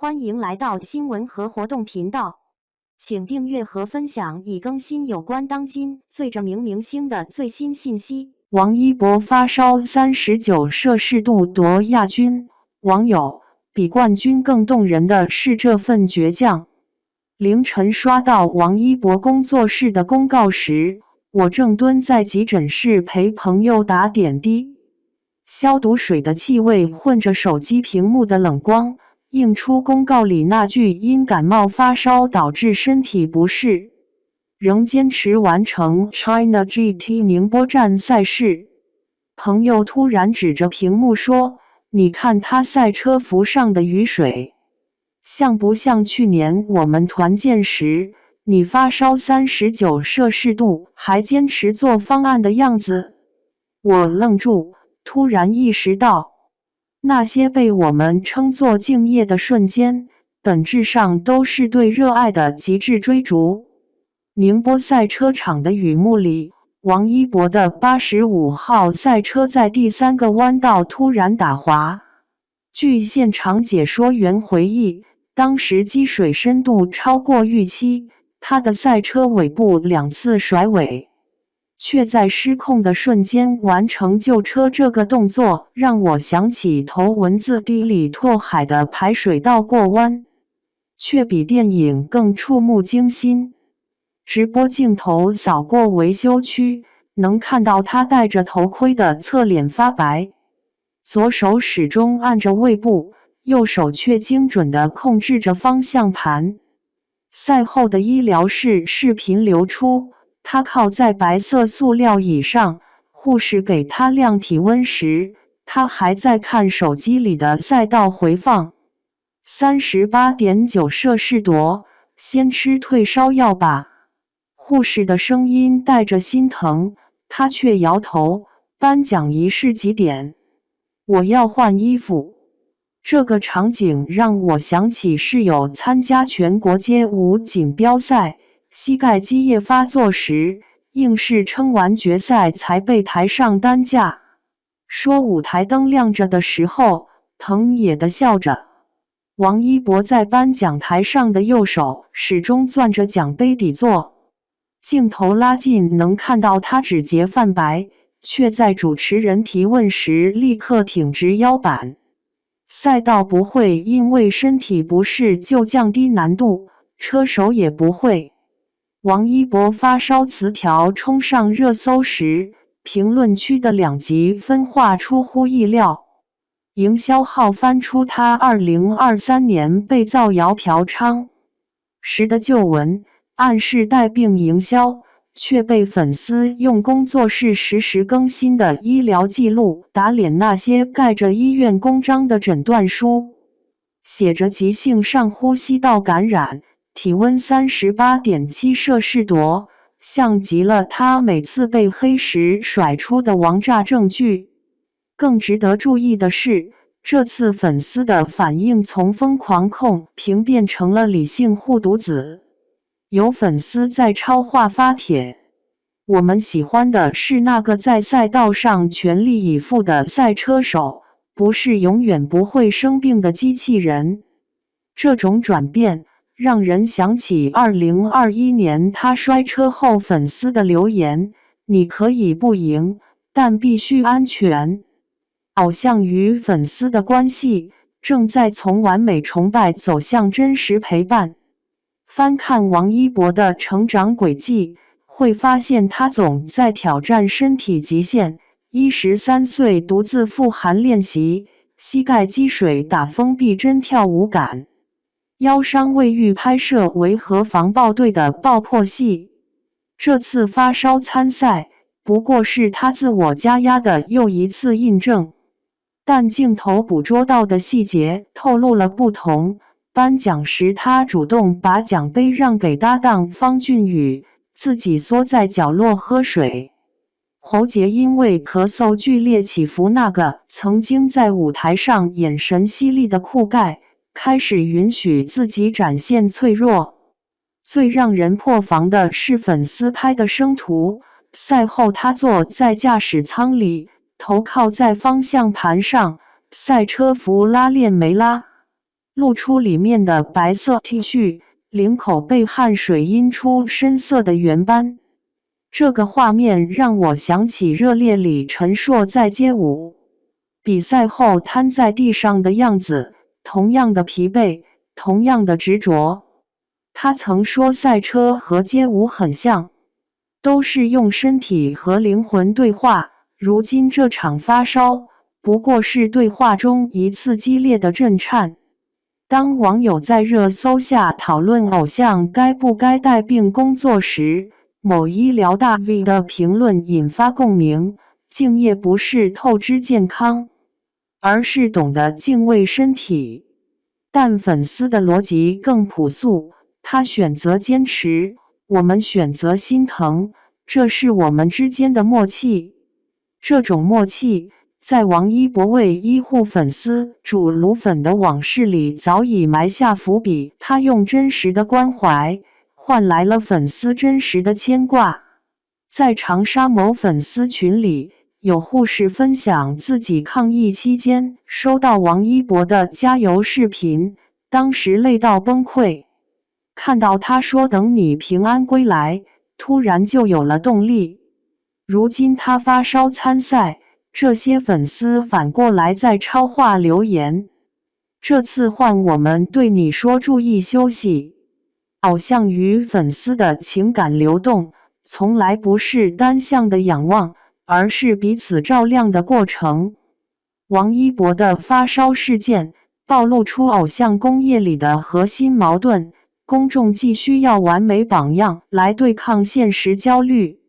欢迎来到新闻和活动频道，请订阅和分享已更新有关当今最着名明星的最新信息。王一博发烧39摄氏度夺亚军，网友比冠军更动人的是这份倔强。凌晨刷到王一博工作室的公告时，我正蹲在急诊室陪朋友打点滴，消毒水的气味混着手机屏幕的冷光，映出公告里那句因感冒发烧导致身体不适，仍坚持完成 China GT 宁波站赛事。朋友突然指着屏幕说：“你看他赛车服上的雨水，像不像去年我们团建时，你发烧39摄氏度还坚持做方案的样子？”我愣住，突然意识到，那些被我们称作敬业的瞬间，本质上都是对热爱的极致追逐。宁波赛车场的雨幕里，王一博的85号赛车在第3个弯道突然打滑。据现场解说员回忆，当时积水深度超过预期，他的赛车尾部2次甩尾，却在失控的瞬间完成救车这个动作，让我想起头文字 D 里拓海的排水道过弯，却比电影更触目惊心。直播镜头扫过维修区，能看到他戴着头盔的侧脸发白，左手始终按着位部，右手却精准地控制着方向盘。赛后的医疗室视频流出，他靠在白色塑料椅上，护士给他量体温时，他还在看手机里的赛道回放。38.9摄氏度，先吃退烧药吧。护士的声音带着心疼，他却摇头。颁奖仪式几点？我要换衣服。这个场景让我想起室友参加全国街舞锦标赛，膝盖积液发作时，硬是撑完决赛才被抬上担架。说舞台灯亮着的时候，疼也地笑着。王一博在颁奖台上的右手始终攥着奖杯底座，镜头拉近能看到他指节泛白，却在主持人提问时立刻挺直腰板。赛道不会因为身体不适就降低难度，车手也不会。王一博发烧词条冲上热搜时，评论区的2极分化出乎意料。营销号翻出他2023年被造谣嫖娼时的旧闻，暗示带病营销，却被粉丝用工作室实时更新的医疗记录打脸那些盖着医院公章的诊断书，写着急性上呼吸道感染，体温38.7摄氏度，像极了他每次被黑时甩出的王炸证据。更值得注意的是，这次粉丝的反应从疯狂控评变成了理性护犊子。有粉丝在超话发帖：“我们喜欢的是那个在赛道上全力以赴的赛车手，不是永远不会生病的机器人。”这种转变让人想起2021年他摔车后粉丝的留言：“你可以不赢，但必须安全。”偶像与粉丝的关系正在从完美崇拜走向真实陪伴。翻看王一博的成长轨迹，会发现他总在挑战身体极限。13岁独自赴韩练习，膝盖积水打封闭真跳舞感，腰伤未愈拍摄维和防暴队的爆破戏。这次发烧参赛，不过是他自我加压的又一次印证。但镜头捕捉到的细节透露了不同。颁奖时，他主动把奖杯让给搭档方俊宇，自己缩在角落喝水。侯杰因为咳嗽剧烈起伏，那个曾经在舞台上眼神犀利的酷盖，开始允许自己展现脆弱。最让人破防的是粉丝拍的生图，赛后他坐在驾驶舱里，头靠在方向盘上，赛车服拉链没拉。露出里面的白色 T 恤，领口被汗水阴出深色的圆斑。这个画面让我想起热烈里陈硕在街舞比赛后瘫在地上的样子，同样的疲惫，同样的执着。他曾说赛车和街舞很像，都是用身体和灵魂对话。如今这场发烧，不过是对话中一次激烈的震颤。当网友在热搜下讨论偶像该不该带病工作时，某医疗大 V 的评论引发共鸣：敬业不是透支健康，而是懂得敬畏身体。但粉丝的逻辑更朴素，他选择坚持，我们选择心疼，这是我们之间的默契。这种默契，在王一博为医护粉丝煮卤粉的往事里早已埋下伏笔。他用真实的关怀，换来了粉丝真实的牵挂。在长沙某粉丝群里，有护士分享自己抗疫期间收到王一博的加油视频，当时累到崩溃。看到他说等你平安归来，突然就有了动力。如今他发烧参赛，这些粉丝反过来在超话留言。这次换我们对你说注意休息。偶像与粉丝的情感流动，从来不是单向的仰望，而是彼此照亮的过程。王一博的发烧事件，暴露出偶像工业里的核心矛盾。公众既需要完美榜样来对抗现实焦虑，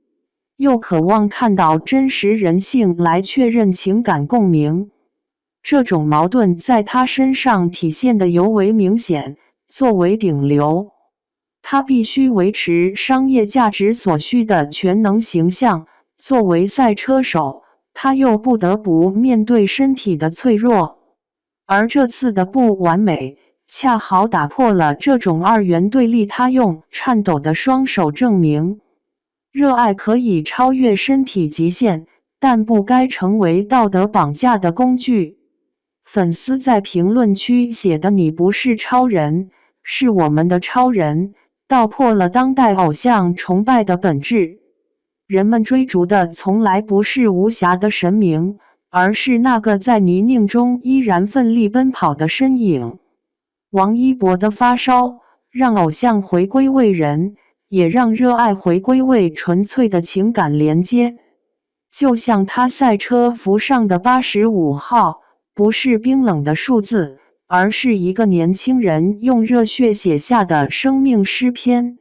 又渴望看到真实人性来确认情感共鸣。这种矛盾在他身上体现得尤为明显。作为顶流，他必须维持商业价值所需的全能形象；作为赛车手，他又不得不面对身体的脆弱。而这次的不完美，恰好打破了这种二元对立。他用颤抖的双手证明，热爱可以超越身体极限，但不该成为道德绑架的工具。粉丝在评论区写的"你不是超人，是我们的超人"，道破了当代偶像崇拜的本质。人们追逐的从来不是无瑕的神明，而是那个在泥泞中依然奋力奔跑的身影。王一博的发烧，让偶像回归为人，也让热爱回归为纯粹的情感连接。就像他赛车服上的85号，不是冰冷的数字，而是一个年轻人用热血写下的生命诗篇。